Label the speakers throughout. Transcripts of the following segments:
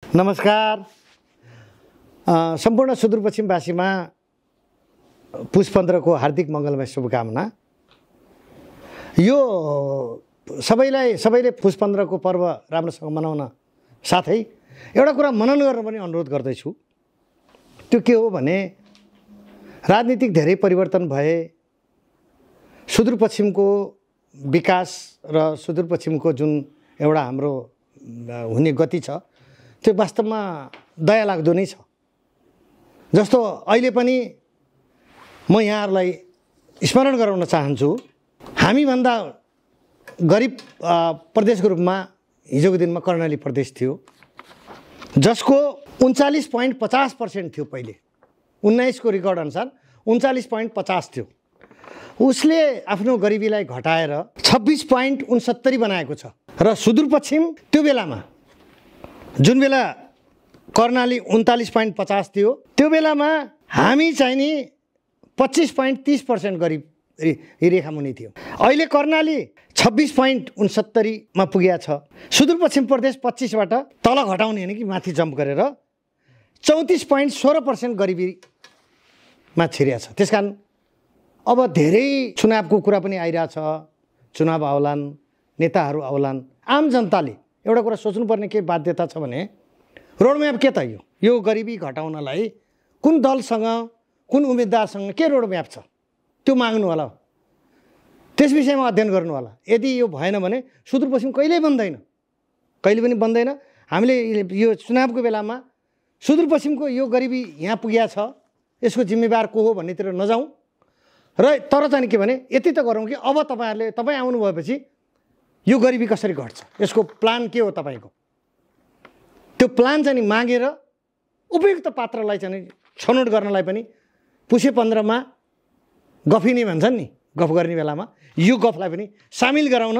Speaker 1: नमस्कार। सम्पूर्ण सुदूरपश्चिमवासीमा पुष 15 को हार्दिक मङ्गलमय शुभकामना। यो सबैले पुष 15 को पर्व राम्रोसँग मनाउन साथै एउटा कुरा मनन गर्न पनि अनुरोध गर्दैछु। त्यो के हो भने राजनीतिक धेरै परिवर्तन भए, सुदूरपश्चिमको विकास र सुदूरपश्चिमको जुन एउटा हाम्रो हुने गति छ त्यो वास्तवमा दया लाग्दो नै छ। जस्तो अहिले पनि म यहाँहरूलाई स्मरण गराउन चाहन्छु, हामीभन्दा गरिब प्रदेशको रूपमा हिजोको दिनमा कर्णाली प्रदेश थियो, जसको 39.50% थियो। पहिले 19 को रेकर्ड अनुसार 39.50 थियो। उसले आफ्नो गरिबीलाई घटाएर 26.69 बनाएको छ। र सुदूरपश्चिम त्यो बेलामा जुन बेला कर्णाली 39.50 थियो, त्यो बेलामा हामी चाहिँ नि 25.30% गरिब रेखामुनि थियो। अहिले कर्णाली 26.69 मा पुगेको छ। सुदूरपश्चिम प्रदेश 25 बाट तल घटाउने होइन कि माथि जम्प गरेर 34.16% गरिबीमा छिरेको छ। त्यसकारण अब धेरै चुनावको कुरा पनि आइरहेछ। चुनाव आउलान्, नेताहरू आउलान्, आम जनताले एउटा कुरा सोच्नुपर्ने के बाध्यता छ भने रोडम्याप के त यो गरिबी घटाउनलाई कुन दलसँग कुन उम्मेदवारसँग के रोडम्याप छ त्यो माग्नु होला, त्यस विषयमा अध्ययन गर्नु होला। यदि यो भएन भने सुदूरपश्चिम कहिल्यै बन्दैन, कहिले पनि बन्दैन। हामीले यो चुनावको बेलामा सुदूरपश्चिमको यो गरिबी यहाँ पुगेको छ, यसको जिम्मेवार को हो भन्नेतिर नजाउँ। र तर चाहिँ के भने यति त गरौँ कि अब तपाईँ आउनु भएपछि यो गरिबी कसरी घट्छ, यसको प्लान के हो तपाईँको, त्यो प्लान चाहिँ मागेर उपयुक्त पात्रलाई चाहिँ छनौट गर्नलाई पनि पुषे 15 मा गफिने भन्छन् नि, गफ गर्ने बेलामा यो गफलाई पनि सामेल गराउन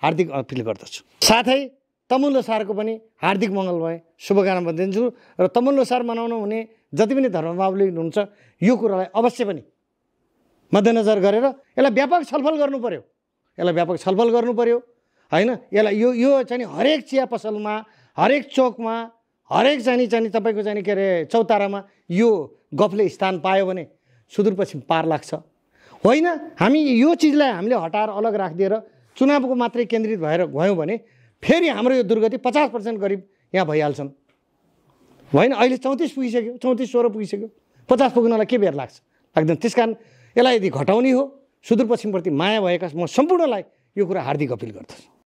Speaker 1: हार्दिक अपिल गर्दछु। साथै तमुल लोसारको पनि हार्दिक मङ्गलमय शुभकामना दिन्छु। र तमुल लोसार मनाउनु हुने जति पनि धर्मावलम्बी हुनुहुन्छ यो कुरालाई अवश्य पनि मध्यनजर गरेर यसलाई व्यापक छलफल गर्नु पर्यो, हैन? यसलाई यो चाहिँ हरेक चिया पसलमा, हरेक चोकमा, हरेक चाहिँ तपाईँको चाहिँ के अरे चौतारामा यो गफले स्थान पायो भने सुदूरपश्चिम पार लाग्छ। होइन हामी यो चिजलाई हामीले हटाएर अलग राखिदिएर चुनावको मात्रै केन्द्रित भएर गयौँ भने फेरि हाम्रो यो दुर्गति 50% गरिब यहाँ भइहाल्छन्। होइन, अहिले 34 पुगिसक्यो, 34-16 पुगिसक्यो, 50 पुग्नलाई के बेर लाग्दैन। त्यसकारण यसलाई यदि घटाउने हो, सुदूरपश्चिमप्रति माया भएका म सम्पूर्णलाई यो कुरा हार्दिक अपिल गर्दछु।